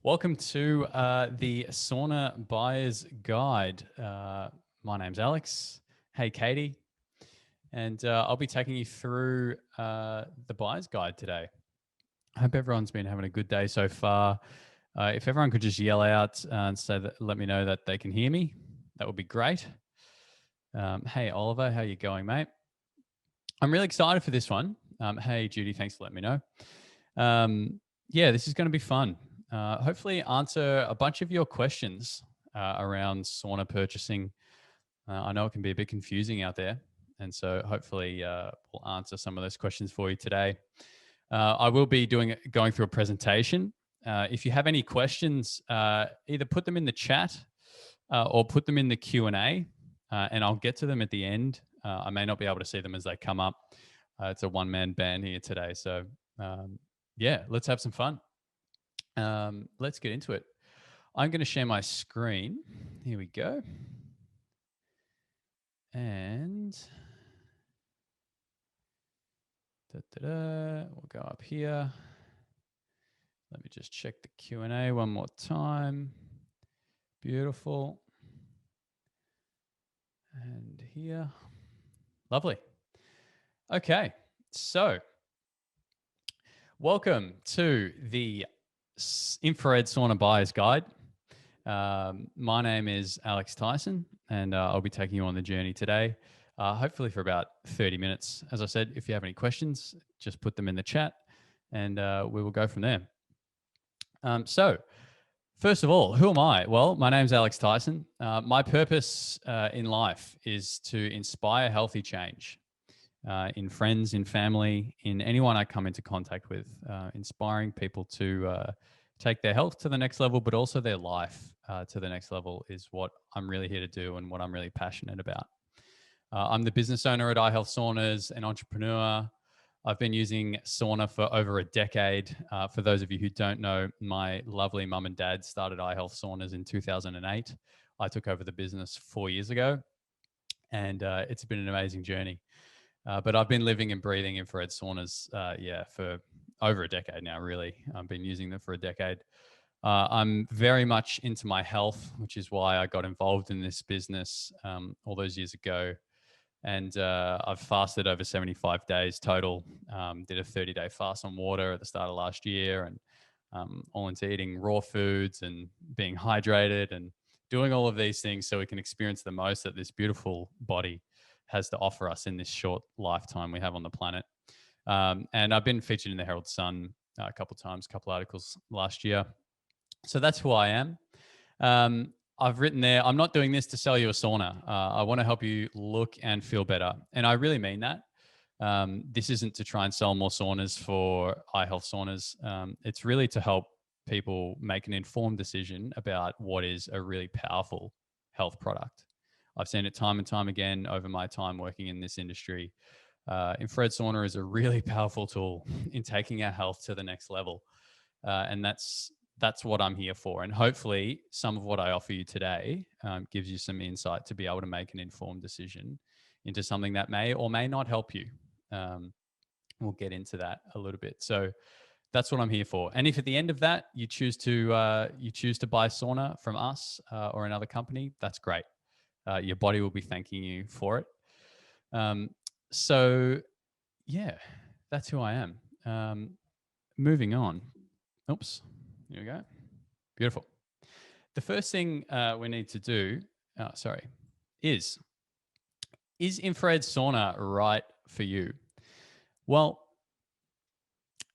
Welcome to the Sauna Buyer's Guide. My name's Alex. Hey, Katie. And I'll be taking you through the Buyer's Guide today. I hope everyone's been having a good day so far. If everyone could just yell out and say that, let me know that they can hear me, that would be great. Hey, Oliver, how you going, mate? I'm really excited for this one. Hey, Judy, thanks for letting me know. Yeah, this is going to be fun. Hopefully answer a bunch of your questions around sauna purchasing. I know it can be a bit confusing out there. And so hopefully we'll answer some of those questions for you today. I will be going through a presentation. If you have any questions, either put them in the chat or put them in the Q&A, and I'll get to them at the end. I may not be able to see them as they come up. It's a one-man band here today. So yeah, let's have some fun. Let's get into it. I'm going to share my screen. Here we go. And we'll go up here. Let me just check the Q&A one more time. Beautiful. And here. Lovely. Okay, so welcome to the Infrared Sauna Buyer's Guide. My name is Alex Tyson, and I'll be taking you on the journey today, hopefully for about 30 minutes. As I said, if you have any questions, just put them in the chat, and we will go from there. So, first of all, who am I? Well, my name's Alex Tyson. My purpose in life is to inspire healthy change in friends, in family, in anyone I come into contact with, inspiring people to take their health to the next level, but also their life to the next level is what I'm really here to do and what I'm really passionate about. I'm the business owner at iHealth Saunas, an entrepreneur. I've been using sauna for over a decade. For those of you who don't know, my lovely mum and dad started iHealth Saunas in 2008. I took over the business 4 years ago, and it's been an amazing journey. But I've been living and breathing infrared saunas, for over a decade now, really. I've been using them for a decade. I'm very much into my health, which is why I got involved in this business all those years ago. And I've fasted over 75 days total, did a 30-day fast on water at the start of last year, and all into eating raw foods and being hydrated and doing all of these things so we can experience the most that this beautiful body has to offer us in this short lifetime we have on the planet. And I've been featured in the Herald Sun a couple of times, a couple of articles last year. So that's who I am. I've written there, I'm not doing this to sell you a sauna. I want to help you look and feel better. And I really mean that. This isn't to try and sell more saunas for iHealth Saunas. It's really to help people make an informed decision about what is a really powerful health product. I've seen it time and time again over my time working in this industry. Infrared sauna is a really powerful tool in taking our health to the next level. And that's what I'm here for. And hopefully some of what I offer you today gives you some insight to be able to make an informed decision into something that may or may not help you. We'll get into that a little bit. So that's what I'm here for. And if at the end of that you choose to buy sauna from us or another company, that's great. Your body will be thanking you for it. So yeah, that's who I am. Moving on. Oops. Here we go. Beautiful. The first thing we need to do, is infrared sauna right for you? Well,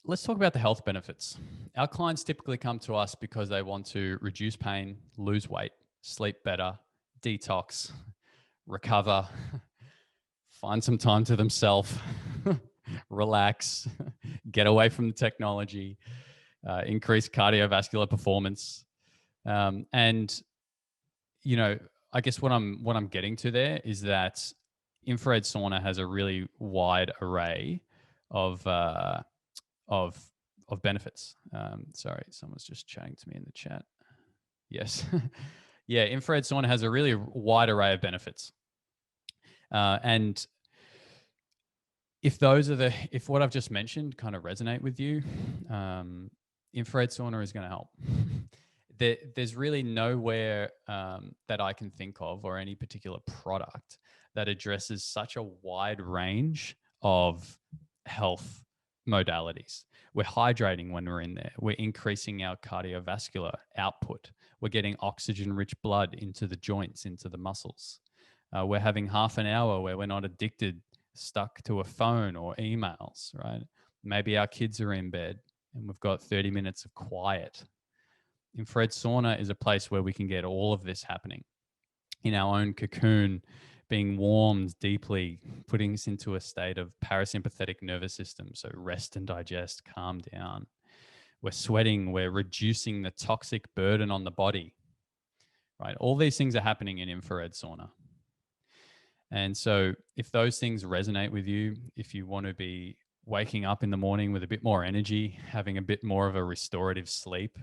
let's talk about the health benefits. Our clients typically come to us because they want to reduce pain, lose weight, sleep better, detox, recover, find some time to themselves, relax, get away from the technology, increase cardiovascular performance. And, you know, I guess what I'm getting to there is that infrared sauna has a really wide array of benefits. Sorry, someone's just chatting to me in the chat. Yes. Yeah, infrared sauna has a really wide array of benefits. And if what I've just mentioned kind of resonate with you, infrared sauna is going to help. there's really nowhere that I can think of, or any particular product that addresses such a wide range of health modalities. We're hydrating when we're in there. We're increasing our cardiovascular output. We're getting oxygen-rich blood into the joints, into the muscles. We're having half an hour where we're not addicted, stuck to a phone or emails, right? Maybe our kids are in bed and we've got 30 minutes of quiet. Infrared sauna is a place where we can get all of this happening in our own cocoon, being warmed deeply, putting us into a state of parasympathetic nervous system. So rest and digest, calm down. We're sweating, we're reducing the toxic burden on the body, right? All these things are happening in infrared sauna. And so if those things resonate with you, if you want to be waking up in the morning with a bit more energy, having a bit more of a restorative sleep,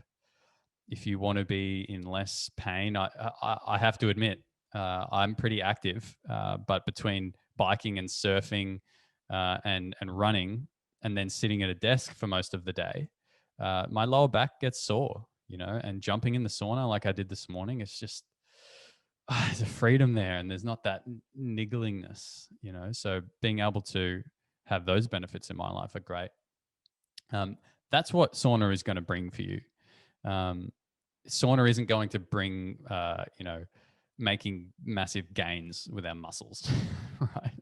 if you want to be in less pain, I have to admit, I'm pretty active, but between biking and surfing and running, and then sitting at a desk for most of the day, my lower back gets sore, and jumping in the sauna like I did this morning, it's just, there's a freedom there, and there's not that nigglingness, so being able to have those benefits in my life are great. That's what sauna is going to bring for you. Sauna isn't going to bring, making massive gains with our muscles, right?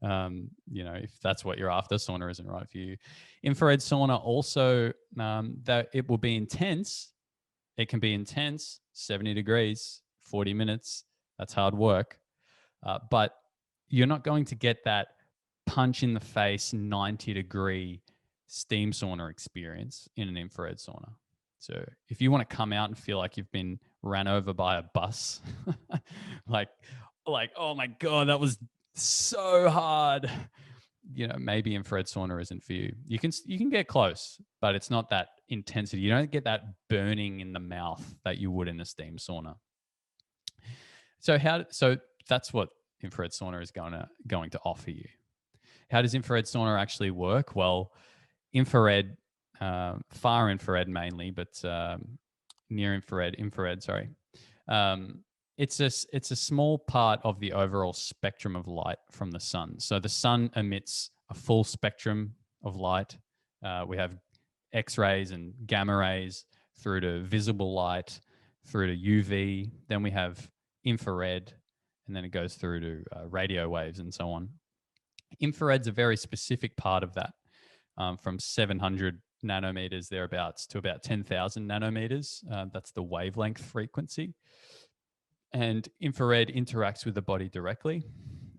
If that's what you're after, sauna isn't right for you. Infrared sauna also, that it will be intense. It can be intense, 70 degrees, 40 minutes. That's hard work. But you're not going to get that punch in the face 90-degree steam sauna experience in an infrared sauna. So if you want to come out and feel like you've been ran over by a bus, like, oh my God, that was so hard. Maybe infrared sauna isn't for you. You can get close, but it's not that intensity. You don't get that burning in the mouth that you would in a steam sauna. So that's what infrared sauna is going to offer you. How does infrared sauna actually work? Well, infrared, far infrared mainly, but near infrared, sorry. It's a small part of the overall spectrum of light from the sun. So the sun emits a full spectrum of light. We have X-rays and gamma rays through to visible light, through to UV. Then we have infrared, and then it goes through to radio waves and so on. Infrared's a very specific part of that, from 700 nanometers thereabouts to about 10,000 nanometers. That's the wavelength frequency. And infrared interacts with the body directly.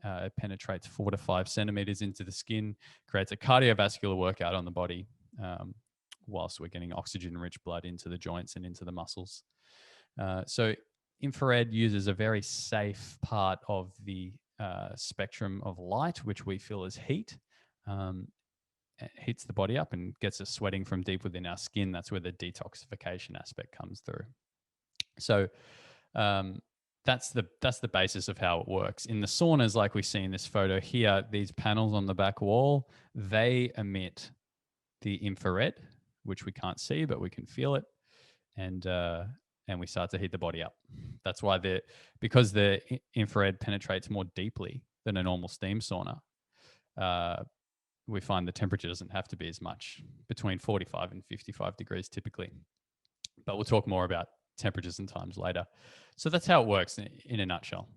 It penetrates 4 to 5 centimeters into the skin, creates a cardiovascular workout on the body, whilst we're getting oxygen-rich blood into the joints and into the muscles. So infrared uses a very safe part of the spectrum of light, which we feel as heat. It heats the body up and gets us sweating from deep within our skin. That's where the detoxification aspect comes through. So that's the basis of how it works. In the saunas, like we see in this photo here, these panels on the back wall, they emit the infrared, which we can't see, but we can feel it. And we start to heat the body up. That's why because the infrared penetrates more deeply than a normal steam sauna, we find the temperature doesn't have to be as much, between 45 and 55 degrees typically. But we'll talk more about temperatures and times later. So that's how it works in a nutshell.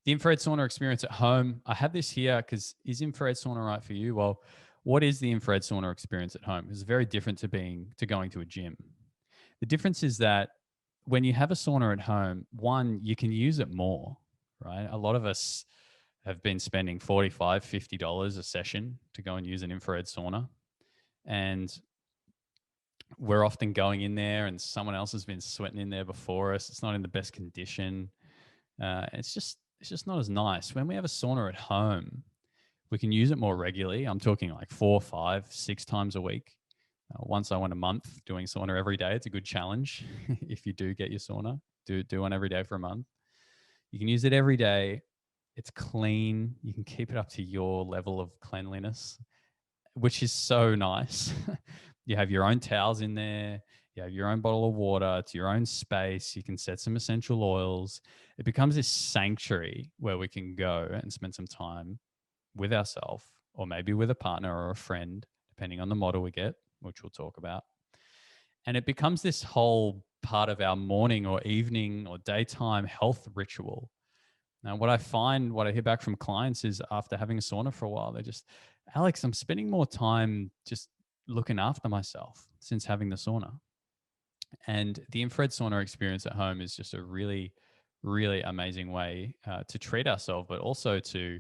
The infrared sauna experience at home, I have this here because is infrared sauna right for you? Well, what is the infrared sauna experience at home? It's very different to going to a gym. The difference is that when you have a sauna at home, one, you can use it more, right? A lot of us have been spending $45, $50 a session to go and use an infrared sauna. And we're often going in there and someone else has been sweating in there before us. It's not in the best condition. It's just not as nice. When we have a sauna at home, we can use it more regularly. I'm talking like 4, 5, 6 times a week. Once I went a month doing sauna every day. It's a good challenge. If you do get your sauna, do one every day for a month. You can use it every day. It's clean. You can keep it up to your level of cleanliness, which is so nice. You have your own towels in there. You have your own bottle of water. It's your own space. You can set some essential oils. It becomes this sanctuary where we can go and spend some time with ourselves, or maybe with a partner or a friend, depending on the model we get, which we'll talk about. And it becomes this whole part of our morning or evening or daytime health ritual. Now, what I hear back from clients is after having a sauna for a while, they're just, Alex, I'm spending more time just looking after myself since having the sauna. And the infrared sauna experience at home is just a really, really amazing way to treat ourselves, but also to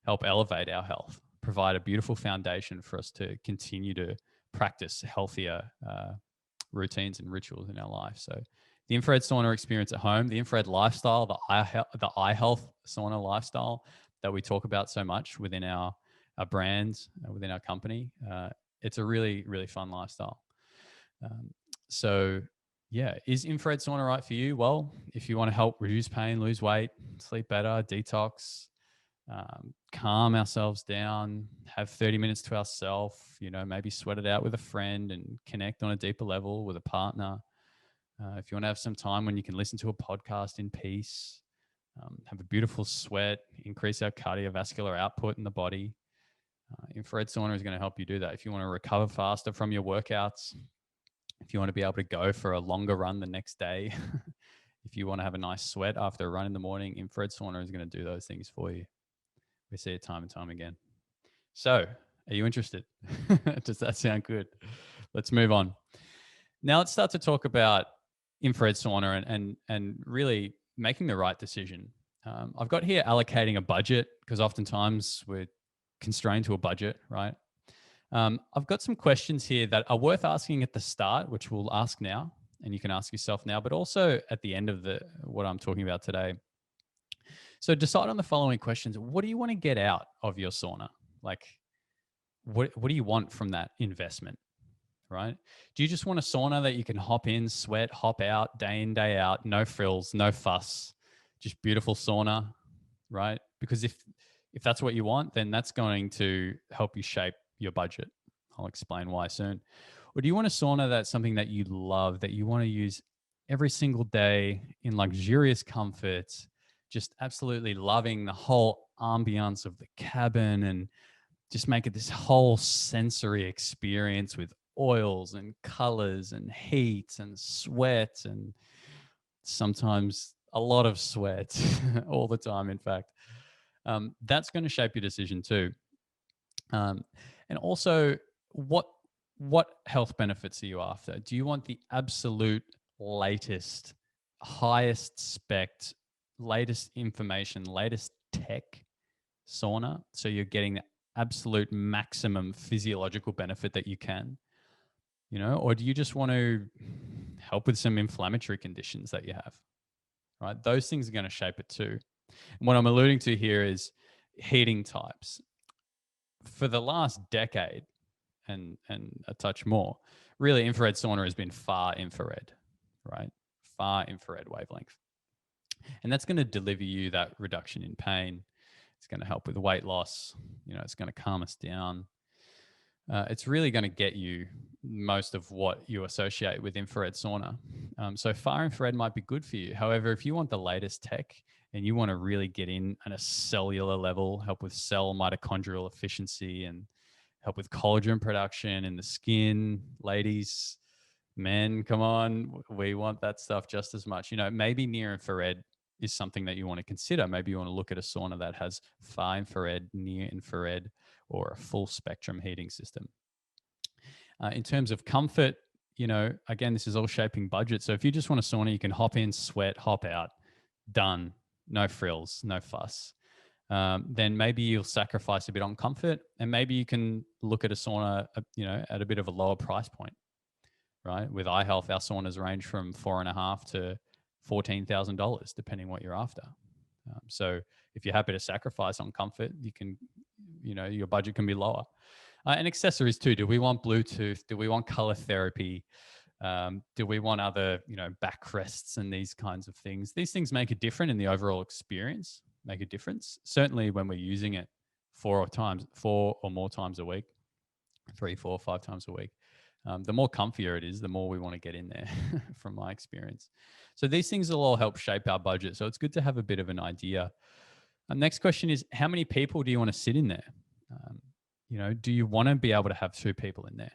help elevate our health, provide a beautiful foundation for us to continue to practice healthier routines and rituals in our life. So the infrared sauna experience at home, the infrared lifestyle, the eye health sauna lifestyle that we talk about so much within our brands, within our company, it's a really, really fun lifestyle. So yeah, is infrared sauna right for you? Well, if you want to help reduce pain, lose weight, sleep better, detox, calm ourselves down, have 30 minutes to ourselves, maybe sweat it out with a friend and connect on a deeper level with a partner. If you want to have some time when you can listen to a podcast in peace, have a beautiful sweat, increase our cardiovascular output in the body, infrared sauna is going to help you do that. If you want to recover faster from your workouts, if you want to be able to go for a longer run the next day, if you want to have a nice sweat after a run in the morning, infrared sauna is going to do those things for you. We see it time and time again. So, are you interested? Does that sound good? Let's move on. Now let's start to talk about infrared sauna and really making the right decision. I've got here allocating a budget because oftentimes we're constrained to a budget, right? I've got some questions here that are worth asking at the start, which we'll ask now, and you can ask yourself now, but also at the end of what I'm talking about today. So decide on the following questions. What do you want to get out of your sauna? Like, what do you want from that investment, right? Do you just want a sauna that you can hop in, sweat, hop out, day in, day out, no frills, no fuss, just beautiful sauna, right? Because if that's what you want, then that's going to help you shape your budget. I'll explain why soon. Or do you want a sauna that's something that you love, that you want to use every single day in luxurious comfort, just absolutely loving the whole ambiance of the cabin and just make it this whole sensory experience with oils and colors and heat and sweat and sometimes a lot of sweat all the time, in fact. That's going to shape your decision too. And also, what health benefits are you after? Do you want the absolute latest, highest spec, latest information, latest tech sauna, so you're getting the absolute maximum physiological benefit that you can, or do you just want to help with some inflammatory conditions that you have, right? Those things are going to shape it too. And what I'm alluding to here is heating types. For the last decade and a touch more, really infrared sauna has been far infrared, right? Far infrared wavelength. And that's going to deliver you that reduction in pain. It's going to help with weight loss. It's going to calm us down. It's really going to get you most of what you associate with infrared sauna. So far infrared might be good for you. However, if you want the latest tech and you want to really get in at a cellular level, help with cell mitochondrial efficiency and help with collagen production in the skin, ladies, men, come on, we want that stuff just as much. Maybe near infrared is something that you want to consider. Maybe you want to look at a sauna that has far infrared, near infrared, or a full spectrum heating system. In terms of comfort, again, this is all shaping budget. So if you just want a sauna, you can hop in, sweat, hop out, done, no frills, no fuss. Then maybe you'll sacrifice a bit on comfort, and maybe you can look at a sauna, at a bit of a lower price point, right? With iHealth, our saunas range from $4,500 to $14,000, depending what you're after. So if you're happy to sacrifice on comfort, you can, your budget can be lower. And accessories too. Do we want Bluetooth? Do we want color therapy? Do we want other, backrests and these kinds of things? These things make a difference in the overall experience, make a difference. Certainly when we're using it 4 or more times a week, 3, 4, 5 times a week. The more comfier it is, the more we want to get in there from my experience. So these things will all help shape our budget. So it's good to have a bit of an idea. Next question is, how many people do you want to sit in there? Do you want to be able to have 2 people in there?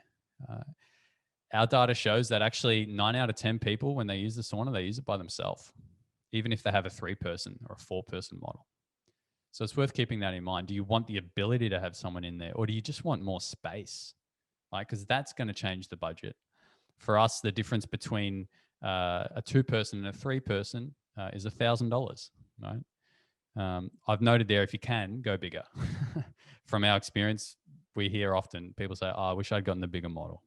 Our data shows that actually 9 out of 10 people, when they use the sauna, they use it by themselves, even if they have a 3-person or a 4-person model. So it's worth keeping that in mind. Do you want the ability to have someone in there, or do you just want more space? Right? Because that's going to change the budget. For us, the difference between a 2-person and a 3-person is $1,000. Right? I've noted there, if you can, go bigger. From our experience, we hear often people say, "Oh, I wish I'd gotten the bigger model."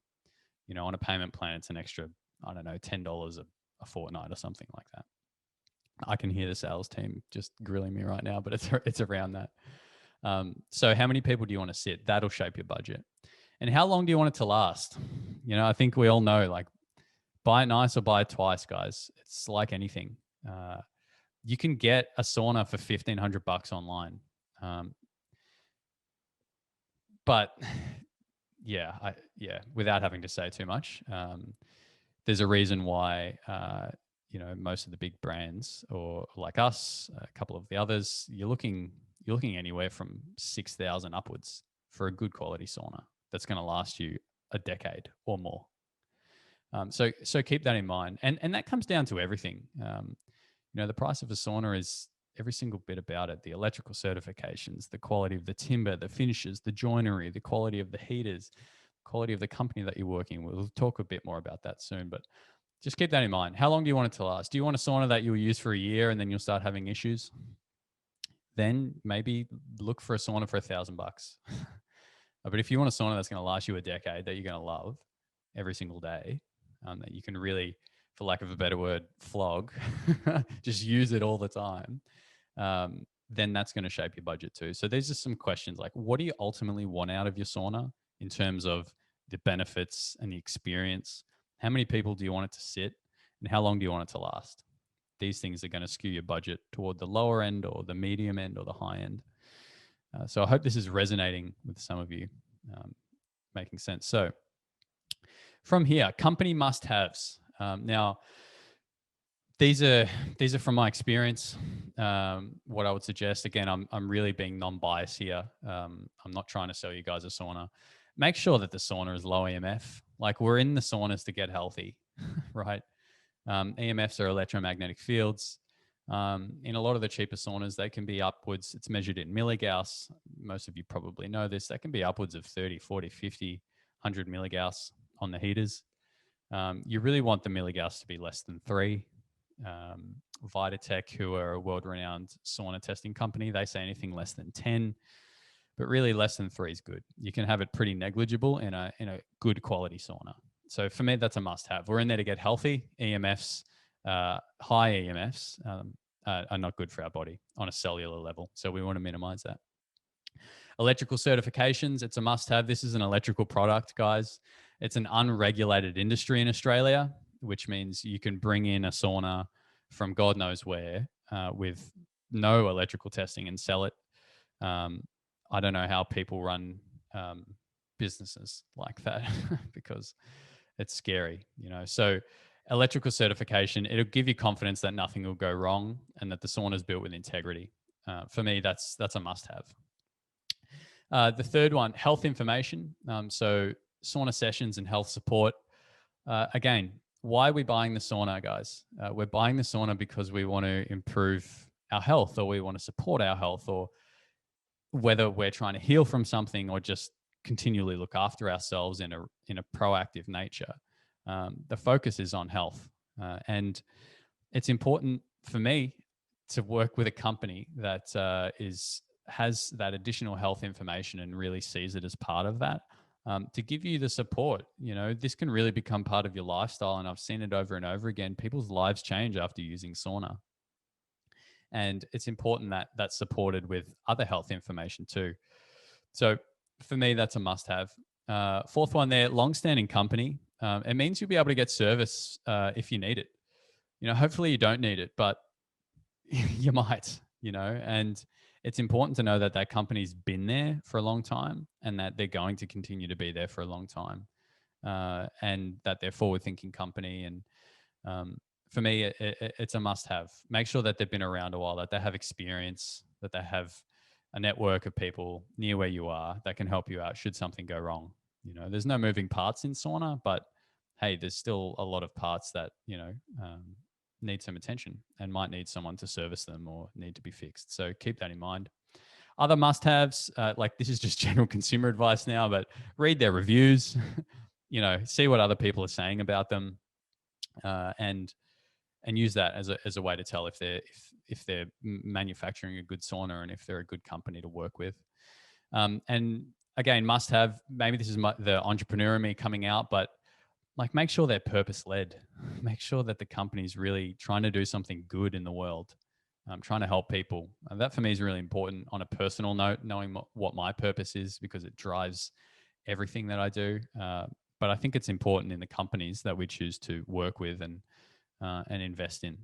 On a payment plan, it's an extra, I don't know, $10 a fortnight or something like that. I can hear the sales team just grilling me right now, but it's around that. So how many people do you want to sit? That'll shape your budget. And how long do you want it to last? I think we all know, like, buy it nice or buy it twice, guys. It's like anything. You can get a sauna for $1,500 online. But without having to say too much, there's a reason why, most of the big brands, or like us, a couple of the others, you're looking anywhere from 6,000 upwards for a good quality sauna that's going to last you a decade or more. So keep that in mind, and that comes down to everything. The price of a sauna is every single bit about it: the electrical certifications, the quality of the timber, the finishes, the joinery, the quality of the heaters, quality of the company that you're working with. We'll talk a bit more about that soon, but just keep that in mind. How long do you want it to last? Do you want a sauna that you'll use for a year and then you'll start having issues? Then maybe look for a sauna for $1,000. But if you want a sauna that's going to last you a decade, that you're going to love every single day, that you can really, for lack of a better word, flog, just use it all the time, then that's going to shape your budget too. So these are some questions like, what do you ultimately want out of your sauna in terms of the benefits and the experience? How many people do you want it to sit? And how long do you want it to last? These things are going to skew your budget toward the lower end or the medium end or the high end. So I hope this is resonating with some of you, making sense. So from here, company must-haves. Now, these are from my experience. What I would suggest, again, I'm really being non-biased here. I'm not trying to sell you guys a sauna. Make sure that the sauna is low EMF. Like, we're in the saunas to get healthy, right? EMFs are electromagnetic fields. In a lot of the cheaper saunas, they can be upwards. It's measured in milligauss. Most of you probably know this. That can be upwards of 30, 40, 50, 100 milligauss on the heaters. You really want the milligauss to be less than 3. Vitatech, who are a world-renowned sauna testing company, they say anything less than 10, but really less than 3 is good. You can have it pretty negligible in a good quality sauna. So for me, that's a must-have. We're in there to get healthy. EMFs, high EMFs, are not good for our body on a cellular level. So we want to minimize that. Electrical certifications, it's a must-have. This is an electrical product, guys. It's an unregulated industry in Australia, which means you can bring in a sauna from God knows where with no electrical testing and sell it. I don't know how people run businesses like that because it's scary, So electrical certification, it'll give you confidence that nothing will go wrong and that the sauna is built with integrity. For me, that's a must-have. The third one, health information. So sauna sessions and health support. Again, why are we buying the sauna, guys? We're buying the sauna because we want to improve our health, or we want to support our health, or whether we're trying to heal from something or just continually look after ourselves in a proactive nature. The focus is on health. And it's important for me to work with a company that has that additional health information and really sees it as part of that, to give you the support. This can really become part of your lifestyle, and I've seen it over and over again. People's lives change after using sauna, and it's important that that's supported with other health information too. So for me, that's a must-have. Fourth one there, long-standing company. It means you'll be able to get service if you need it. Hopefully you don't need it, but you might, and it's important to know that that company's been there for a long time and that they're going to continue to be there for a long time. and that they're forward-thinking company. And for me, it's a must-have. Make sure that they've been around a while, that they have experience, that they have a network of people near where you are that can help you out should something go wrong. There's no moving parts in sauna, but hey, there's still a lot of parts that need some attention and might need someone to service them or need to be fixed. So keep that in mind. Other must-haves, like this is just general consumer advice now, but read their reviews. See what other people are saying about them, and use that as a way to tell if they're manufacturing a good sauna and if they're a good company to work with. And again, must have. Maybe this is the entrepreneur in me coming out, but like make sure they're purpose led. Make sure that the company's really trying to do something good in the world. Trying to help people. And that for me is really important on a personal note, knowing what my purpose is, because it drives everything that I do. But I think it's important in the companies that we choose to work with and invest in,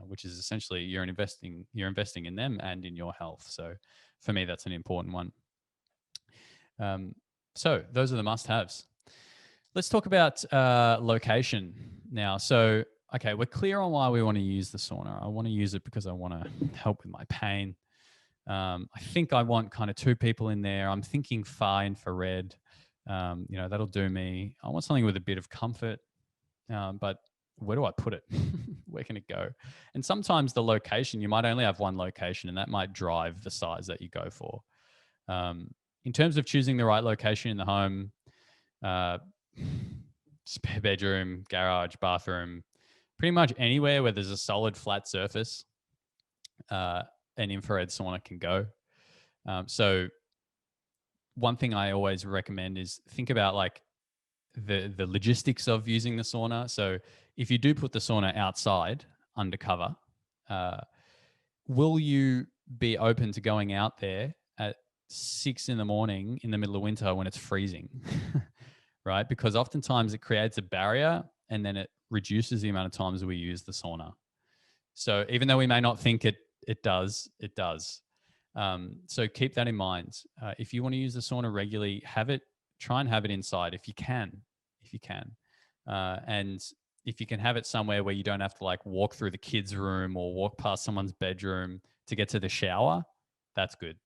which is essentially you're investing in them and in your health. So for me, that's an important one. So those are the must-haves. Let's talk about location now. So, okay, we're clear on why we want to use the sauna. I want to use it because I want to help with my pain. I think I want kind of 2 people in there. I'm thinking far infrared. That'll do me. I want something with a bit of comfort, but where do I put it? Where can it go? And sometimes the location, you might only have one location, and that might drive the size that you go for. In terms of choosing the right location in the home, spare bedroom, garage, bathroom, pretty much anywhere where there's a solid flat surface, an infrared sauna can go. So one thing I always recommend is think about like the logistics of using the sauna. So if you do put the sauna outside undercover, will you be open to going out there at 6 a.m. in the middle of winter when it's freezing? Right? Because oftentimes it creates a barrier and then it reduces the amount of times we use the sauna. So even though we may not think it does, it does. So keep that in mind. If you want to use the sauna regularly, try and have it inside if you can. And if you can have it somewhere where you don't have to like walk through the kids' room or walk past someone's bedroom to get to the shower, that's good.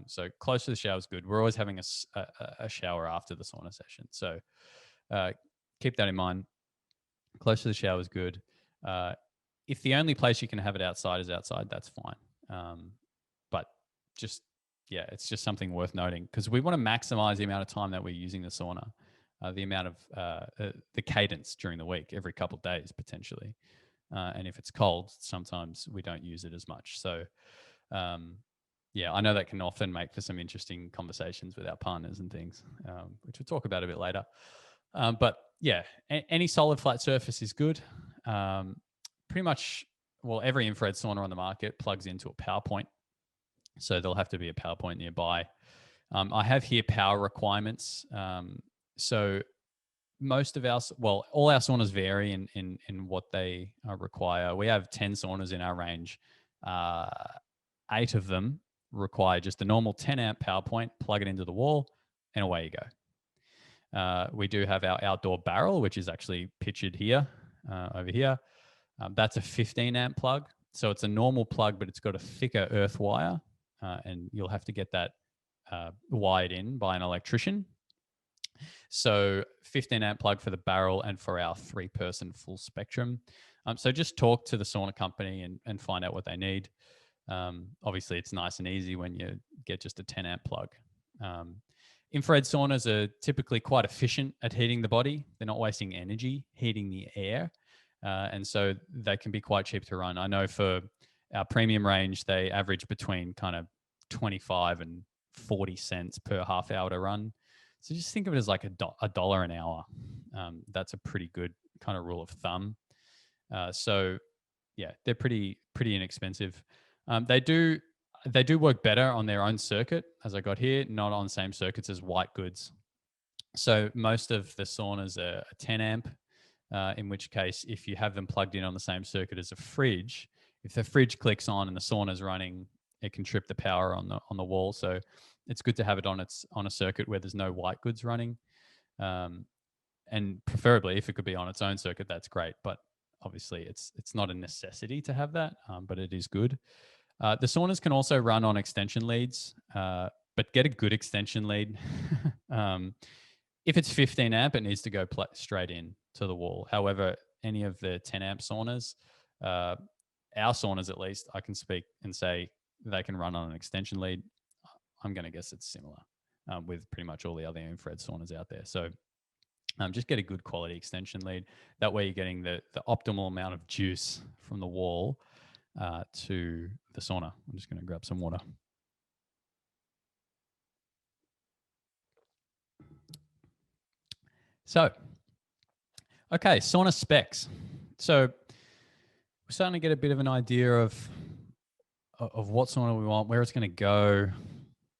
So close to the shower is good. We're always having a shower after the sauna session. So keep that in mind. Close to the shower is good. If the only place you can have it outside is outside, that's fine. But it's just something worth noting because we want to maximize the amount of time that we're using the sauna, the amount of the cadence during the week, every couple of days potentially. And if it's cold, sometimes we don't use it as much. So I know that can often make for some interesting conversations with our partners and things, which we'll talk about a bit later. But yeah, any solid flat surface is good. Pretty much, every infrared sauna on the market plugs into a power point. So there'll have to be a power point nearby. I have here power requirements. So most of all our saunas vary in what they require. We have 10 saunas in our range. 8 of them require just a normal 10 amp power point, plug it into the wall, and away you go. We do have our outdoor barrel, which is actually pictured here, over here. That's a 15 amp plug. So it's a normal plug, but it's got a thicker earth wire, and you'll have to get that wired in by an electrician. So 15 amp plug for the barrel and for our 3-person full spectrum. So just talk to the sauna company and find out what they need. Obviously, it's nice and easy when you get just a 10 amp plug. Infrared saunas are typically quite efficient at heating the body. They're not wasting energy heating the air. And so they can be quite cheap to run. I know for our premium range, they average between kind of 25 and 40 cents per half hour to run. So just think of it as like $1 an hour. That's a pretty good kind of rule of thumb. So yeah, they're pretty inexpensive. They do work better on their own circuit, as I got here, not on the same circuits as white goods. So most of the saunas are 10 amp, in which case, if you have them plugged in on the same circuit as a fridge, if the fridge clicks on and the sauna's running, it can trip the power on the wall. So it's good to have it on a circuit where there's no white goods running. and preferably if it could be on its own circuit, that's great. But obviously, it's not a necessity to have that, but it is good. The saunas can also run on extension leads, but get a good extension lead. If it's 15 amp, it needs to go straight in to the wall. However, any of the 10 amp saunas, our saunas at least, I can speak and say they can run on an extension lead. I'm going to guess it's similar with pretty much all the other infrared saunas out there. So just get a good quality extension lead. That way you're getting the optimal amount of juice from the wall to the sauna. I'm just going to grab some water. So, okay, sauna specs. So we're starting to get a bit of an idea of what sauna we want, where it's going to go,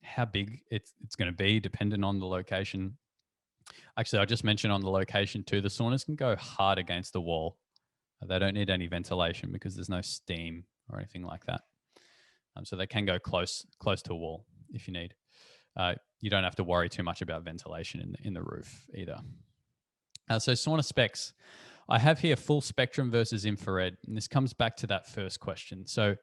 how big it's going to be, dependent on the location. Actually, I just mentioned on the location too, the saunas can go hard against the wall. They don't need any ventilation because there's no steam or anything like that. So they can go close to a wall if you need. You don't have to worry too much about ventilation in the roof either. So sauna specs. I have here full spectrum versus infrared. And this comes back to that first question. So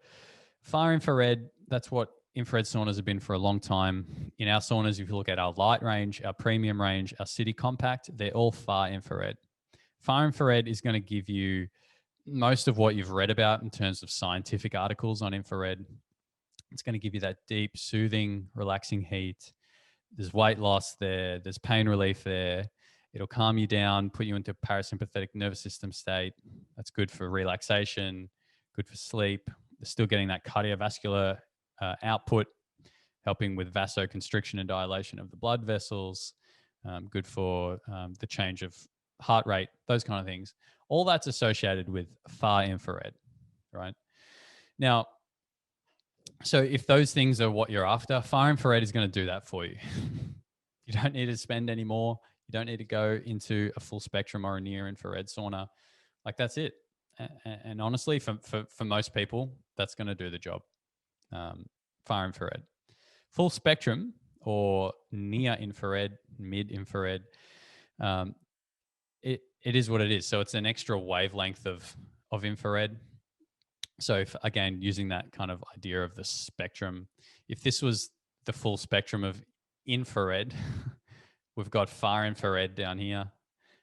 far infrared, that's what infrared saunas have been for a long time. In our saunas, if you look at our light range, our premium range, our city compact, they're all far infrared. Far infrared is going to give you most of what you've read about in terms of scientific articles on infrared. It's going to give you that deep, soothing, relaxing heat. There's weight loss there. There's pain relief there. It'll calm you down, put you into a parasympathetic nervous system state. That's good for relaxation, good for sleep. They're still getting that cardiovascular output, helping with vasoconstriction and dilation of the blood vessels, good for the change of heart rate, those kind of things. All that's associated with far infrared, right? Now, so if those things are what you're after, far infrared is going to do that for you. You don't need to spend any more. You don't need to go into a full spectrum or a near infrared sauna. Like that's it. And honestly, for most people, that's going to do the job. Far infrared. Full spectrum or near infrared, mid infrared, it is what it is. So it's an extra wavelength of infrared. So if, again, using that kind of idea of the spectrum, if this was the full spectrum of infrared, we've got far infrared down here,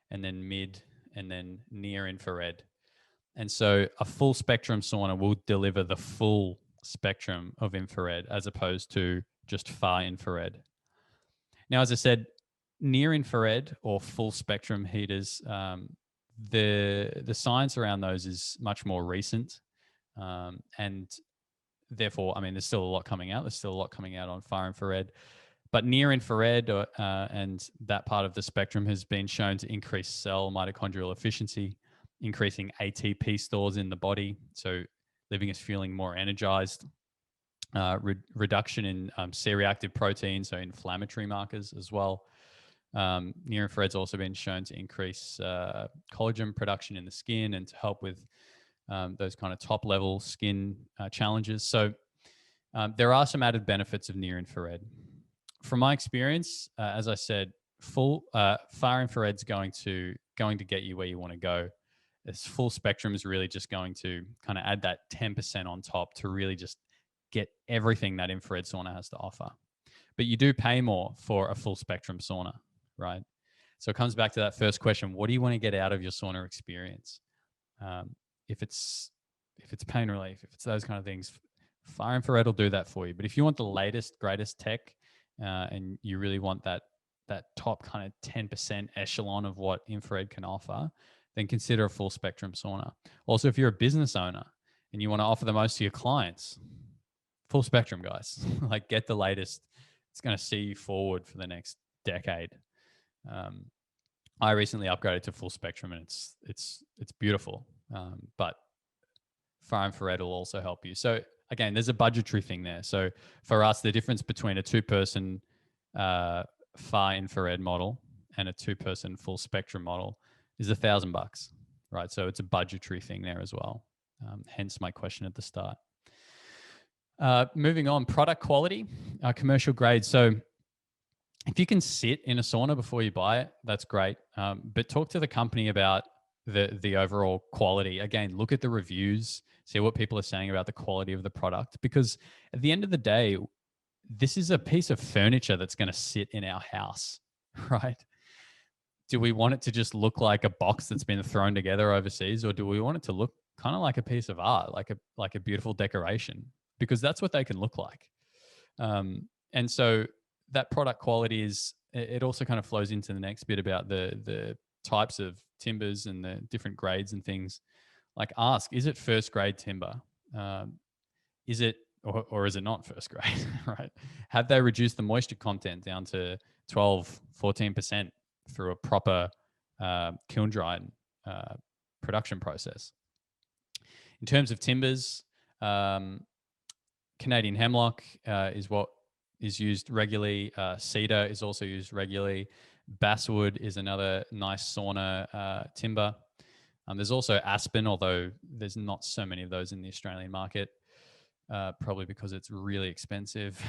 and then mid, and then near infrared. And so a full spectrum sauna will deliver the full spectrum of infrared as opposed to just far infrared. Now, as I said, near infrared or full spectrum heaters, the science around those is much more recent. And therefore, I mean, there's still a lot coming out. There's still a lot coming out on far infrared. But near infrared and that part of the spectrum has been shown to increase cell mitochondrial efficiency, increasing ATP stores in the body, so leaving us feeling more energized. Reduction in C-reactive proteins, so inflammatory markers as well. Near infrared's also been shown to increase collagen production in the skin and to help with those kind of top-level skin challenges. So there are some added benefits of near infrared. From my experience, as I said, far infrared's going to get you where you want to go. This full spectrum is really just going to kind of add that 10% on top to really just get everything that infrared sauna has to offer. But you do pay more for a full spectrum sauna, right? So it comes back to that first question: what do you want to get out of your sauna experience? If it's pain relief, if it's those kind of things, far infrared will do that for you. But if you want the latest, greatest tech, and you really want that top kind of 10% echelon of what infrared can offer, then consider a full spectrum sauna. Also, if you're a business owner and you want to offer the most to your clients, full spectrum, guys. Like, get the latest. It's going to see you forward for the next decade. I recently upgraded to full spectrum, and it's beautiful. But far infrared will also help you. So again, there's a budgetary thing there. So for us, the difference between a 2-person far infrared model and a 2-person full spectrum model is $1,000, right? So it's a budgetary thing there as well. Hence my question at the start. Moving on, product quality, commercial grade. So if you can sit in a sauna before you buy it, that's great. But talk to the company about the overall quality. Again, look at the reviews, see what people are saying about the quality of the product, because at the end of the day, this is a piece of furniture that's going to sit in our house, right? Do we want it to just look like a box that's been thrown together overseas, or do we want it to look kind of like a piece of art, like a beautiful decoration? Because that's what they can look like. And so that product quality it also kind of flows into the next bit about the types of timbers and the different grades and things. Like, ask, is it first grade timber? Is it or is it not first grade? Right? Have they reduced the moisture content down to 12, 14% through a proper kiln dried production process? In terms of timbers, Canadian hemlock is what is used regularly. Cedar is also used regularly. Basswood is another nice sauna timber. There's also aspen, although there's not so many of those in the Australian market, probably because it's really expensive.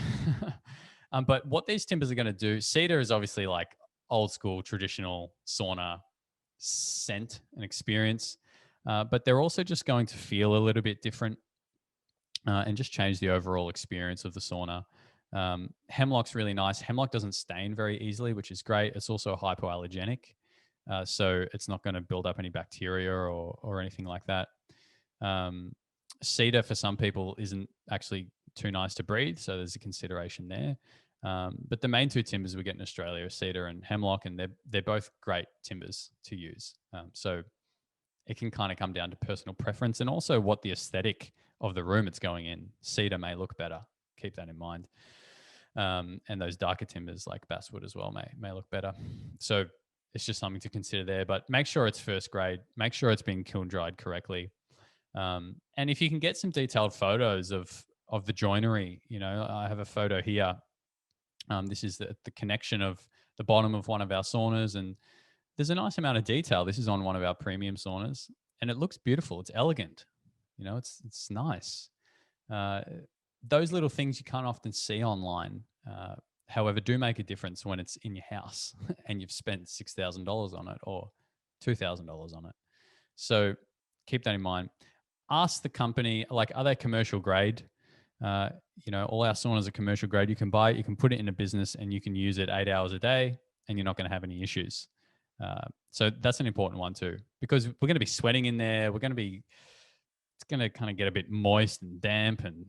But what these timbers are going to do, cedar is obviously like old school traditional sauna scent and experience, but they're also just going to feel a little bit different and just change the overall experience of the sauna. Hemlock's really nice. Hemlock doesn't stain very easily, which is great. It's also hypoallergenic, so it's not going to build up any bacteria or anything like that. Cedar for some people isn't actually too nice to breathe, so there's a consideration there. But the main two timbers we get in Australia are cedar and hemlock, and they're both great timbers to use. So it can kind of come down to personal preference and also what the aesthetic of the room it's going in. Cedar may look better. Keep that in mind. And those darker timbers like basswood as well may look better. So it's just something to consider there. But make sure it's first grade. Make sure it's being kiln dried correctly. And if you can get some detailed photos of the joinery, I have a photo here. This is the connection of the bottom of one of our saunas, and there's a nice amount of detail. This is on one of our premium saunas, and it looks beautiful. It's elegant. It's nice. Those little things you can't often see online, however, do make a difference when it's in your house and you've spent $6,000 on it or $2,000 on it. So keep that in mind. Ask the company, like, are they commercial grade? All our saunas are commercial grade. You can buy it, you can put it in a business, and you can use it 8 hours a day, and you're not going to have any issues. So that's an important one too, because we're going to be sweating in there. It's going to kind of get a bit moist and damp, and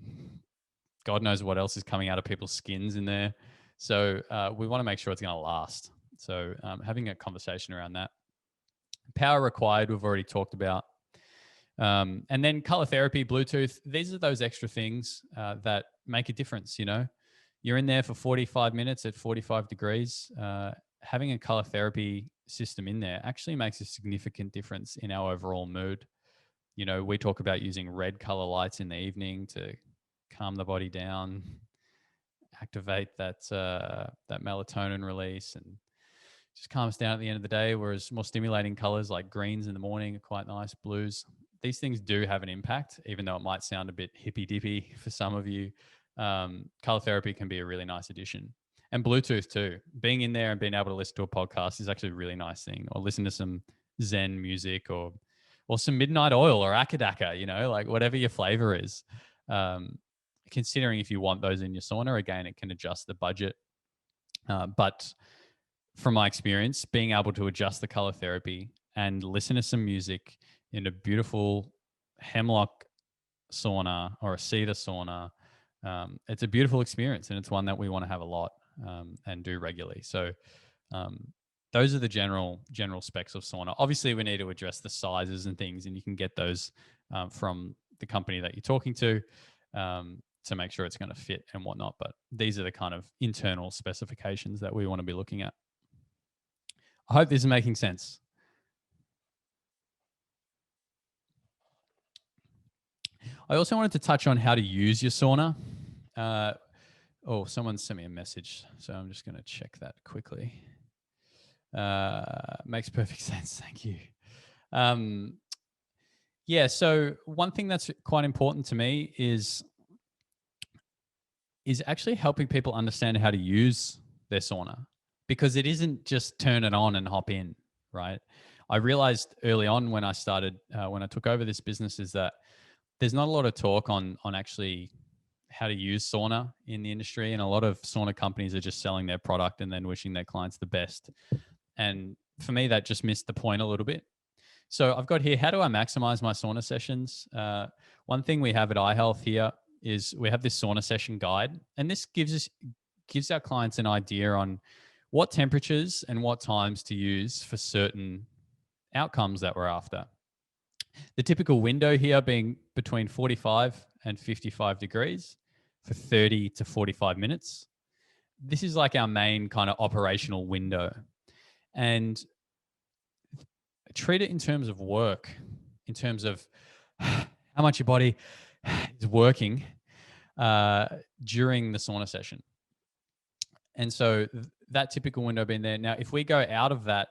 God knows what else is coming out of people's skins in there. So we want to make sure it's going to last. So having a conversation around that. Power required, we've already talked about. And then color therapy, Bluetooth, these are those extra things that make a difference. You're in there for 45 minutes at 45 degrees. Having a color therapy system in there actually makes a significant difference in our overall mood. We talk about using red color lights in the evening to calm the body down, activate that melatonin release, and just calm us down at the end of the day. Whereas more stimulating colors like greens in the morning are quite nice, blues. These things do have an impact, even though it might sound a bit hippy-dippy for some of you. Color therapy can be a really nice addition. And Bluetooth too. Being in there and being able to listen to a podcast is actually a really nice thing. Or listen to some Zen music or some Midnight Oil or Akadaka, like whatever your flavor is. Considering if you want those in your sauna, again, it can adjust the budget. But from my experience, being able to adjust the color therapy and listen to some music in a beautiful hemlock sauna or a cedar sauna, it's a beautiful experience, and it's one that we want to have a lot and do regularly. So those are the general specs of sauna. Obviously, we need to address the sizes and things, and you can get those from the company that you're talking to make sure it's going to fit and whatnot. But these are the kind of internal specifications that we want to be looking at. I hope this is making sense. I also wanted to touch on how to use your sauna. Someone sent me a message, so I'm just going to check that quickly. Makes perfect sense. Thank you. So one thing that's quite important to me is actually helping people understand how to use their sauna. because it isn't just turn it on and hop in, right? I realized early on when I started, when I took over this business, is that there's not a lot of talk on actually how to use sauna in the industry, and a lot of sauna companies are just selling their product and then wishing their clients the best. And for me, that just missed the point a little bit. So I've got here, how do I maximize my sauna sessions? One thing we have at iHealth here is we have this sauna session guide, and this gives our clients an idea on what temperatures and what times to use for certain outcomes that we're after. The typical window here being between 45 and 55 degrees for 30 to 45 minutes. This is like our main kind of operational window. And treat it in terms of work, in terms of how much your body is working during the sauna session. And so that typical window being there. Now, if we go out of that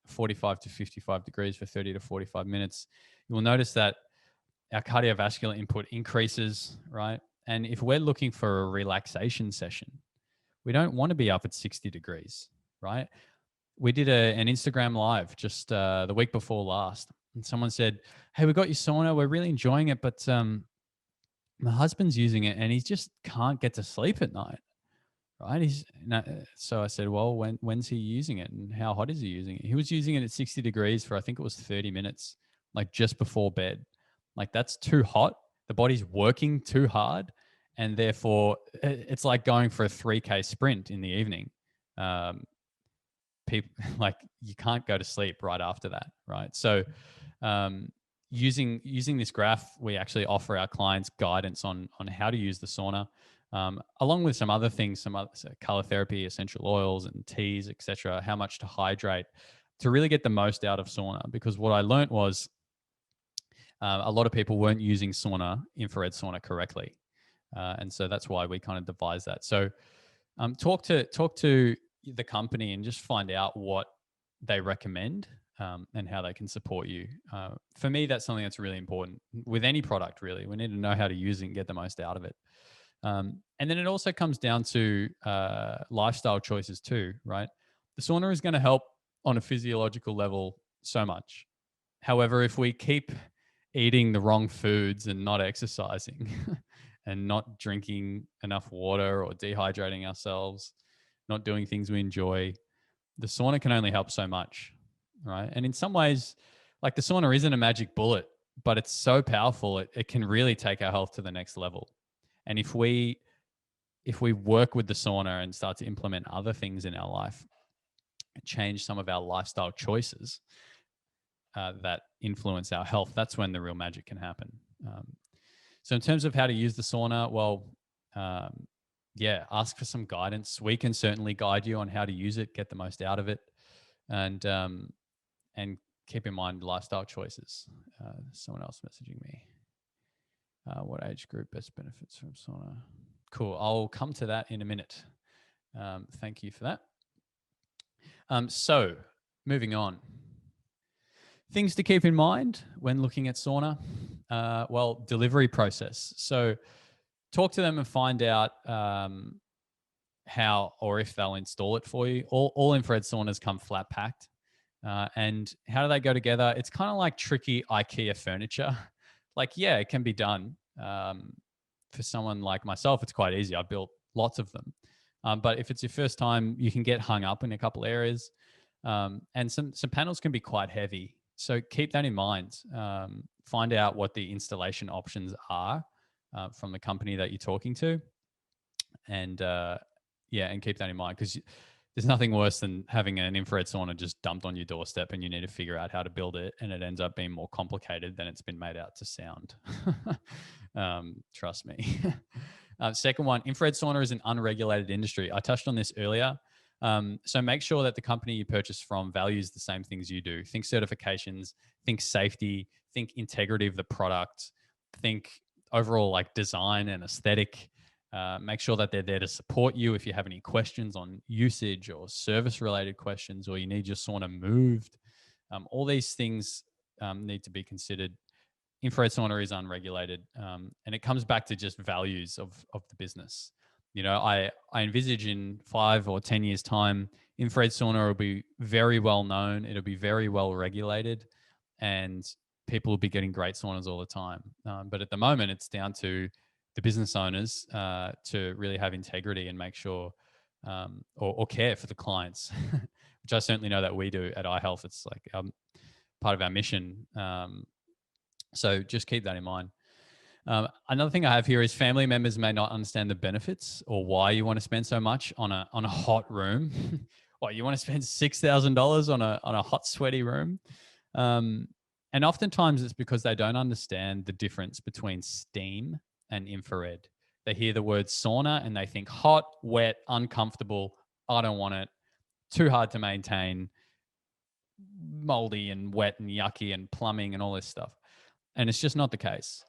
45 to 55 degrees for 30 to 45 minutes, you will notice that our cardiovascular input increases, right? And if we're looking for a relaxation session, we don't want to be up at 60 degrees, right? We did an Instagram live just the week before last, and someone said, "Hey, we got your sauna. We're really enjoying it, but my husband's using it and he just can't get to sleep at night." Right? So I said, "Well, when's he using it, and how hot is he using it?" He was using it at 60 degrees for, I think it was 30 minutes, like just before bed. Like, that's too hot. The body's working too hard, and therefore it's like going for a 3K sprint in the evening. People like, you can't go to sleep right after that, right? So using this graph, we actually offer our clients guidance on how to use the sauna, along with some other things, some other color therapy, essential oils and teas, etc. How much to hydrate to really get the most out of sauna. Because what I learned was a lot of people weren't using infrared sauna correctly, and so that's why we kind of devised that. So talk to the company and just find out what they recommend, and how they can support you. For me, that's something that's really important with any product. Really, we need to know how to use it and get the most out of it. And then it also comes down to lifestyle choices too, right? The sauna is going to help on a physiological level so much. However, if we keep eating the wrong foods and not exercising and not drinking enough water or dehydrating ourselves, not doing things we enjoy, the sauna can only help so much, right? And in some ways, like, the sauna isn't a magic bullet, but it's so powerful, it can really take our health to the next level. And if we work with the sauna and start to implement other things in our life, change some of our lifestyle choices that influence our health, that's when the real magic can happen. So in terms of how to use the sauna, well, ask for some guidance. We can certainly guide you on how to use it, get the most out of it, and keep in mind lifestyle choices. Someone else messaging me. What age group best benefits from sauna? Cool. I'll come to that in a minute. Thank you for that. So moving on. Things to keep in mind when looking at sauna. Well, delivery process. So talk to them and find out how or if they'll install it for you. All infrared saunas come flat packed. And how do they go together? It's kind of like tricky IKEA furniture. Like, yeah, it can be done. For someone like myself, it's quite easy. I built lots of them. But if it's your first time, you can get hung up in a couple areas. And some panels can be quite heavy. So keep that in mind. Find out what the installation options are from the company that you're talking to. And and keep that in mind, because there's nothing worse than having an infrared sauna just dumped on your doorstep and you need to figure out how to build it, and it ends up being more complicated than it's been made out to sound. Trust me. Second one, infrared sauna is an unregulated industry. I touched on this earlier. So make sure that the company you purchase from values the same things you do. Think certifications, think safety, think integrity of the product, think overall like design and aesthetic. Make sure that they're there to support you if you have any questions on usage or service-related questions, or you need your sauna moved. All these things need to be considered. Infrared sauna is unregulated, and it comes back to just values of the business. I envisage in 5 or 10 years' time, infrared sauna will be very well known. It'll be very well regulated, and people will be getting great saunas all the time. But at the moment, it's down to the business owners to really have integrity and make sure or care for the clients, which I certainly know that we do at iHealth. It's like part of our mission. So just keep that in mind. Another thing I have here is family members may not understand the benefits or why you want to spend so much on a hot room. What, you want to spend $6,000 on a hot, sweaty room? And oftentimes it's because they don't understand the difference between steam and infrared. They hear the word sauna and they think hot, wet, uncomfortable. I don't want it. Too hard to maintain, moldy and wet and yucky and plumbing and all this stuff. And it's just not the case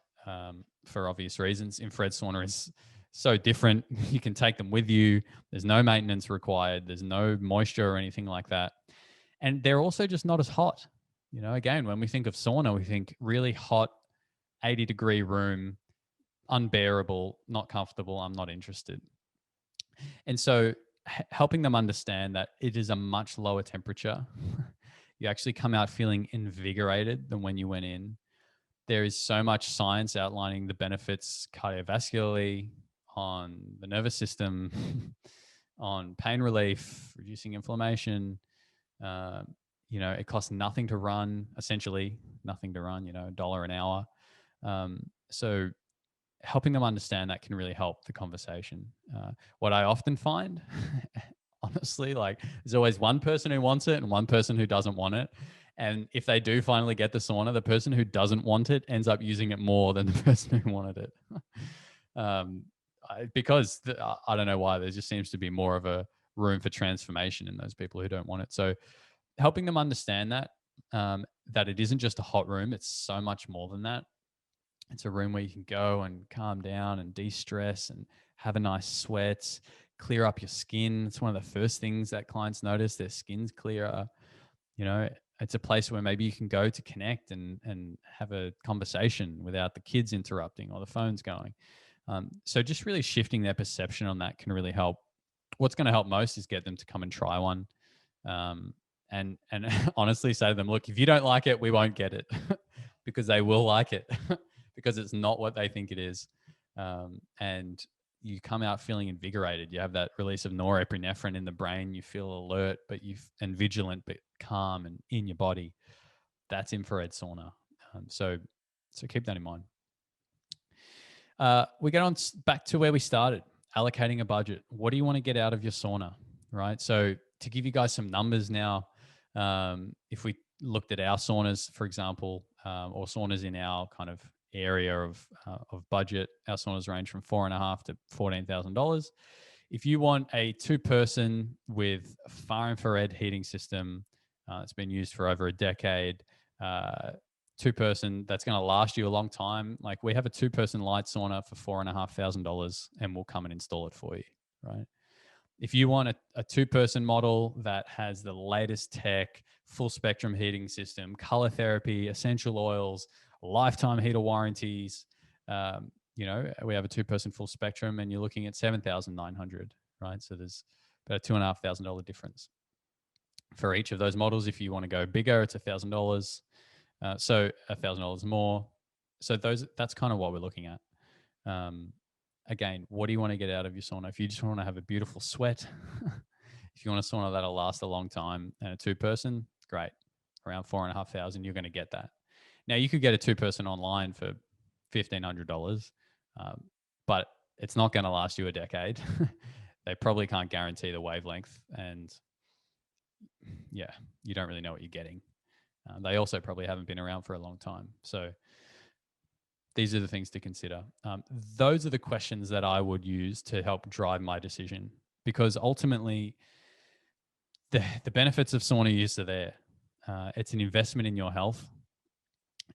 for obvious reasons. Infrared sauna is so different. You can take them with you. There's no maintenance required. There's no moisture or anything like that. And they're also just not as hot. Again, when we think of sauna, we think really hot, 80-degree room, unbearable, not comfortable. I'm not interested. And so helping them understand that it is a much lower temperature. You actually come out feeling invigorated than when you went in. There is so much science outlining the benefits cardiovascularly, on the nervous system, on pain relief, reducing inflammation. It costs nothing to run, essentially nothing to run, $1 an hour. So helping them understand that can really help the conversation. What I often find, honestly, like there's always one person who wants it and one person who doesn't want it. And if they do finally get the sauna, the person who doesn't want it ends up using it more than the person who wanted it. Because I don't know why, there just seems to be more of a room for transformation in those people who don't want it. So helping them understand that it isn't just a hot room, it's so much more than that. It's a room where you can go and calm down and de-stress and have a nice sweat, clear up your skin. It's one of the first things that clients notice, their skin's clearer. It's a place where maybe you can go to connect and have a conversation without the kids interrupting or the phone's going. So just really shifting their perception on that can really help. What's going to help most is get them to come and try one. And honestly say to them, look, if you don't like it, we won't get it because they will like it because it's not what they think it is. And you come out feeling invigorated. You have that release of norepinephrine in the brain. You feel alert, and vigilant, but calm and in your body. That's infrared sauna. So keep that in mind. We get on back to where we started, allocating a budget. What do you want to get out of your sauna, right? So to give you guys some numbers now, if we looked at our saunas, for example, or saunas in our kind of area of budget, our saunas range from $4,500 to $14,000. If you want a 2-person with far infrared heating system, it's been used for over a decade, 2-person that's going to last you a long time. Like we have a 2-person light sauna for $4,500 and we'll come and install it for you, right? If you want a 2-person model that has the latest tech, full spectrum heating system, color therapy, essential oils, lifetime heater warranties, we have a 2-person full spectrum and you're looking at $7,900, right? So there's about a $2,500 difference for each of those models. If you want to go bigger, it's $1,000. So $1,000 more. So that's kind of what we're looking at. Again, what do you want to get out of your sauna? If you just want to have a beautiful sweat, if you want a sauna that'll last a long time and a 2-person, great. Around $4,500, you're going to get that. Now you could get a 2-person online for $1,500, but it's not going to last you a decade. They probably can't guarantee the wavelength, and yeah, you don't really know what you're getting. They also probably haven't been around for a long time. So these are the things to consider. Those are the questions that I would use to help drive my decision, because ultimately the benefits of sauna use are there. It's an investment in your health.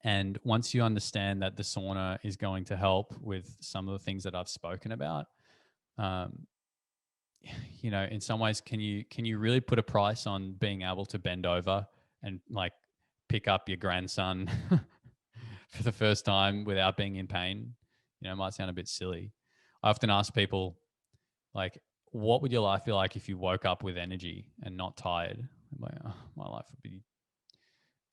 And once you understand that the sauna is going to help with some of the things that I've spoken about, in some ways, can you really put a price on being able to bend over and like pick up your grandson for the first time without being in pain? It might sound a bit silly. I often ask people, Like, what would your life be like if you woke up with energy and not tired? I'm like, oh, my life would be,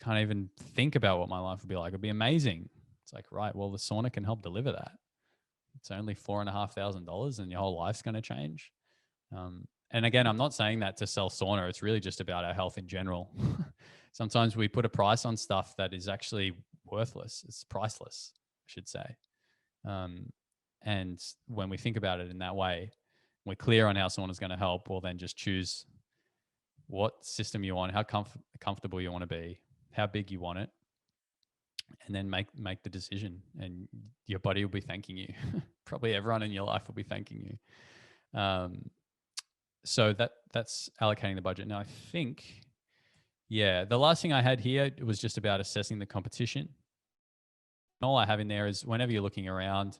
can't even think about what my life would be like. It'd be amazing. It's like, right, well, the sauna can help deliver that. It's only $4,500 and your whole life's going to change. And again, I'm not saying that to sell sauna. It's really just about our health in general. Sometimes we put a price on stuff that is actually worthless. It's priceless, I should say. And when we think about it in that way, we're clear on how sauna is going to help. We'll then just choose what system you want, how comfortable you want to be, how big you want it, and then make the decision. And your body will be thanking you. Probably everyone in your life will be thanking you. So that's allocating the budget. Now I think, yeah, the last thing I had here was just about assessing the competition. All I have in there is whenever you're looking around,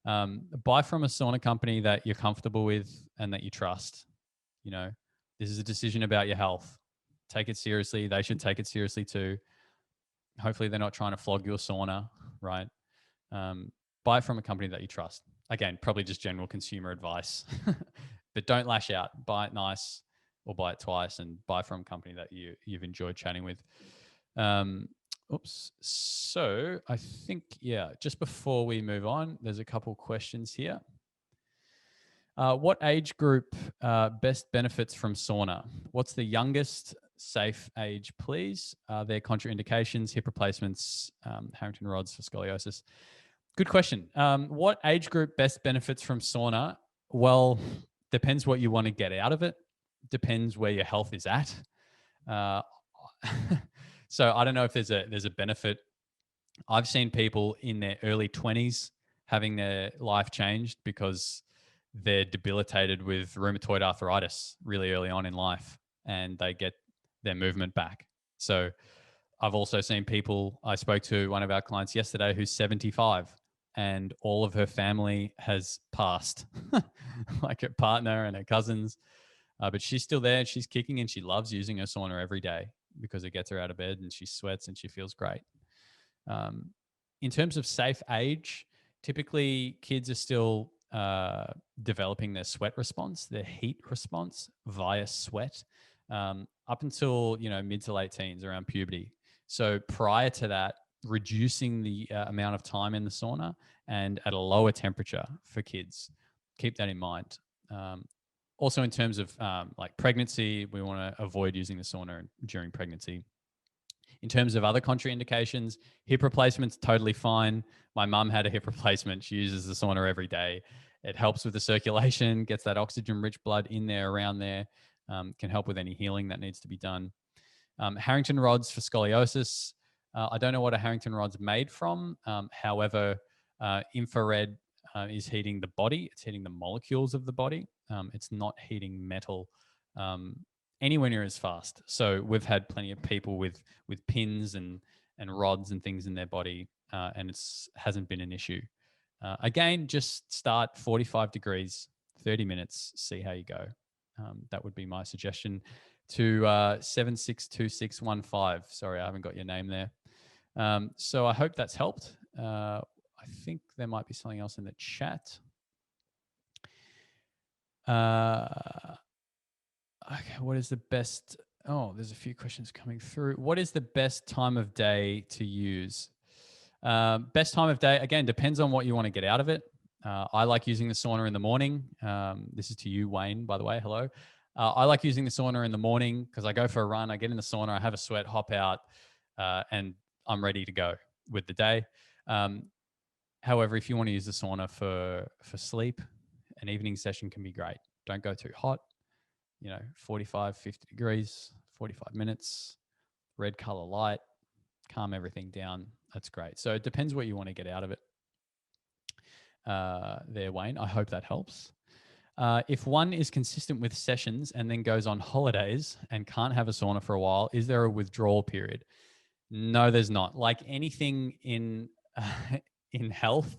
buy from a sauna company that you're comfortable with and that you trust. You know, this is a decision about your health. Take it seriously. They should take it seriously too. Hopefully they're not trying to flog your sauna, right? Buy from a company that you trust. Again, probably just general consumer advice, but don't lash out. Buy it nice or buy it twice, and buy from a company that you've enjoyed chatting with. Oops. So I think, yeah, just before we move on, there's a couple questions here. What age group best benefits from sauna? What's the youngest safe age, please? Are there contraindications, hip replacements, Harrington rods for scoliosis? Good question. What age group best benefits from sauna? Well, depends what you want to get out of it. Depends where your health is at. So I don't know if there's a benefit. I've seen people in their early 20s having their life changed because they're debilitated with rheumatoid arthritis really early on in life, and they get their movement back. So I've also seen people, I spoke to one of our clients yesterday who's 75 and all of her family has passed, like her partner and her cousins. But she's still there. She's kicking and she loves using her sauna every day because it gets her out of bed and she sweats and she feels great. In terms of safe age, typically kids are still developing their sweat response, their heat response via sweat, up until mid to late teens, around puberty. So prior to that, reducing the amount of time in the sauna and at a lower temperature for kids. Keep that in mind. Also, in terms of like pregnancy, we want to avoid using the sauna during pregnancy. In terms of other contraindications, hip replacement's totally fine. My mum had a hip replacement. She uses the sauna every day. It helps with the circulation, gets that oxygen-rich blood in there, around there, can help with any healing that needs to be done. Harrington rods for scoliosis. I don't know what a Harrington rod's made from. However, infrared is heating the body. It's heating the molecules of the body. It's not heating metal anywhere near as fast. So we've had plenty of people with pins and rods and things in their body, and it hasn't been an issue. Again, just start 45 degrees, 30 minutes, see how you go. That would be my suggestion. To 762615. Sorry, I haven't got your name there. So I hope that's helped. I think there might be something else in the chat. Okay, what is the best? Oh, there's a few questions coming through. What is the best time of day to use? Best time of day, again, depends on what you want to get out of it. I like using the sauna in the morning. This is to you, Wayne, by the way. Hello. I like using the sauna in the morning because I go for a run, I get in the sauna, I have a sweat, hop out, and I'm ready to go with the day. However, if you want to use the sauna for sleep, an evening session can be great. Don't go too hot. 45, 50 degrees, 45 minutes, red color light, calm everything down. That's great. So it depends what you want to get out of it. There, Wayne, I hope that helps. If one is consistent with sessions and then goes on holidays and can't have a sauna for a while, is there a withdrawal period? No, there's not. Like anything in health,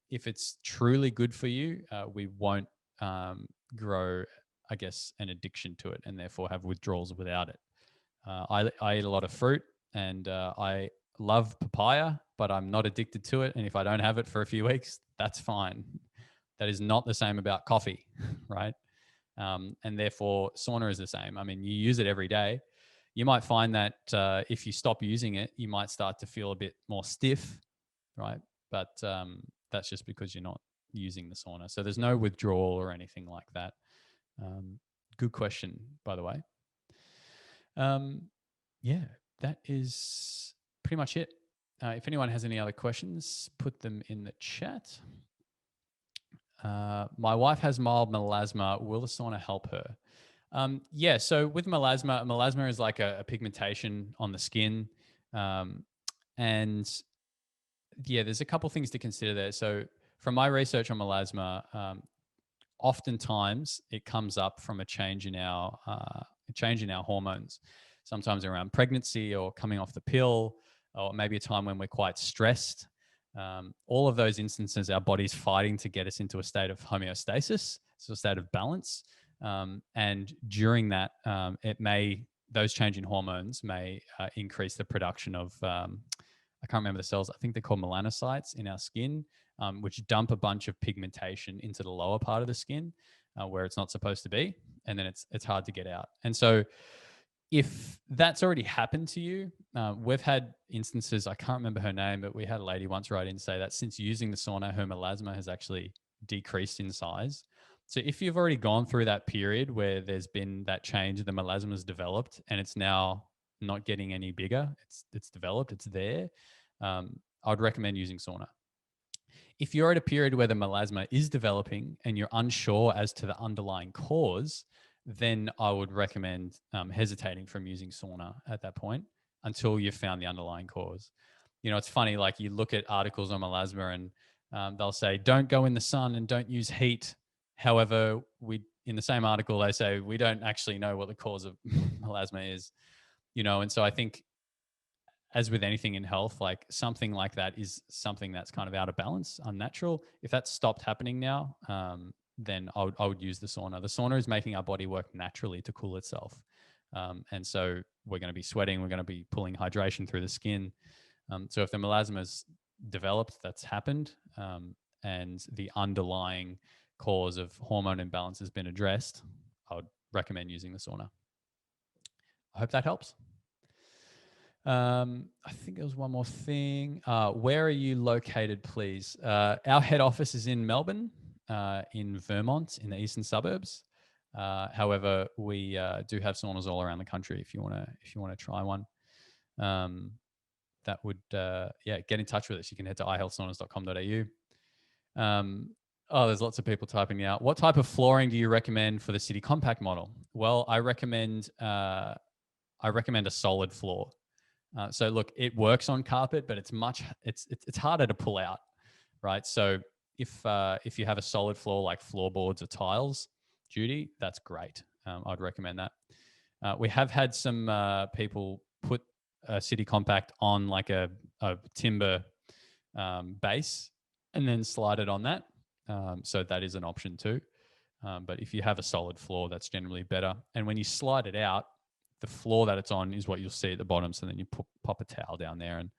if it's truly good for you, we won't grow, I guess, an addiction to it and therefore have withdrawals without it. I eat a lot of fruit and I love papaya, but I'm not addicted to it. And if I don't have it for a few weeks, that's fine. That is not the same about coffee, right? And therefore, sauna is the same. I mean, you use it every day. You might find that if you stop using it, you might start to feel a bit more stiff, right? But that's just because you're not using the sauna. So there's no withdrawal or anything like that. Good question, by the way. Yeah, that is pretty much it. If anyone has any other questions, put them in the chat. My wife has mild melasma. Will the sauna help her? Yeah, so with melasma is like a pigmentation on the skin. And yeah, there's a couple things to consider there. So from my research on melasma, oftentimes it comes up from a change in our hormones, sometimes around pregnancy or coming off the pill, or maybe a time when we're quite stressed. All of those instances, our body's fighting to get us into a state of homeostasis, so a state of balance. And during that, those changing hormones may increase the production of I can't remember the cells. I think they're called melanocytes in our skin, which dump a bunch of pigmentation into the lower part of the skin where it's not supposed to be, and then it's hard to get out. And so, if that's already happened to you, we've had instances. I can't remember her name, but we had a lady once write in and say that since using the sauna, her melasma has actually decreased in size. So if you've already gone through that period where there's been that change, the melasma has developed, and it's now not getting any bigger. It's developed. It's there. I'd recommend using sauna. If you're at a period where the melasma is developing and you're unsure as to the underlying cause, then I would recommend hesitating from using sauna at that point until you've found the underlying cause. You know, it's funny, like you look at articles on melasma and they'll say, don't go in the sun and don't use heat. However, in the same article, they say, we don't actually know what the cause of melasma is, you know, and so I think as with anything in health, like something like that is something that's kind of out of balance, unnatural. If that's stopped happening now, then I would use the sauna. The sauna is making our body work naturally to cool itself. And so we're going to be sweating, we're going to be pulling hydration through the skin. So if the melasma's developed, that's happened, and the underlying cause of hormone imbalance has been addressed, I would recommend using the sauna. I hope that helps. I think there was one more thing. Where are you located, please? Our head office is in Melbourne, in Vermont, in the eastern suburbs. However, we do have saunas all around the country. If you want to try one, that would get in touch with us. You can head to ihealthsaunas.com.au. There's lots of people typing out. What type of flooring do you recommend for the City Compact model? Well, I recommend a solid floor. So look, it works on carpet, but it's harder to pull out, right? So if you have a solid floor like floorboards or tiles, Judy, that's great. I'd recommend that. We have had some people put a City Compact on like a timber base and then slide it on that. So that is an option too. But if you have a solid floor, that's generally better. And when you slide it out, the floor that it's on is what you'll see at the bottom. So then you pop a towel down there and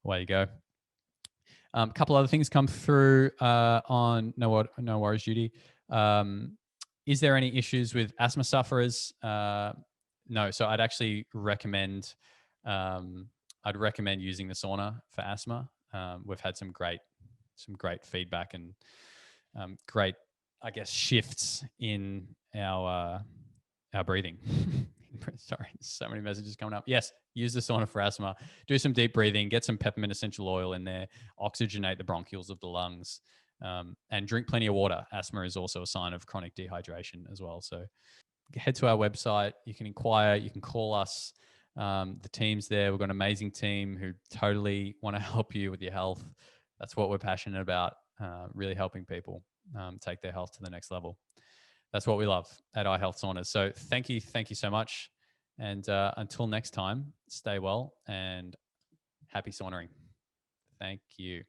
away you go. A couple other things come through on no worries, Judy. Is there any issues with asthma sufferers? No. So I'd actually recommend using the sauna for asthma. We've had some great feedback and great, I guess, shifts in our breathing. Sorry, so many messages coming up. Yes, use the sauna for asthma. Do some deep breathing, get some peppermint essential oil in there, oxygenate the bronchioles of the lungs, and drink plenty of water. Asthma is also a sign of chronic dehydration as well. So head to our website. You can inquire. You can call us. The team's there. We've got an amazing team who totally want to help you with your health. That's what we're passionate about, really helping people take their health to the next level. That's what we love at iHealth Saunas. So thank you so much. And until next time, stay well and happy saunering. Thank you.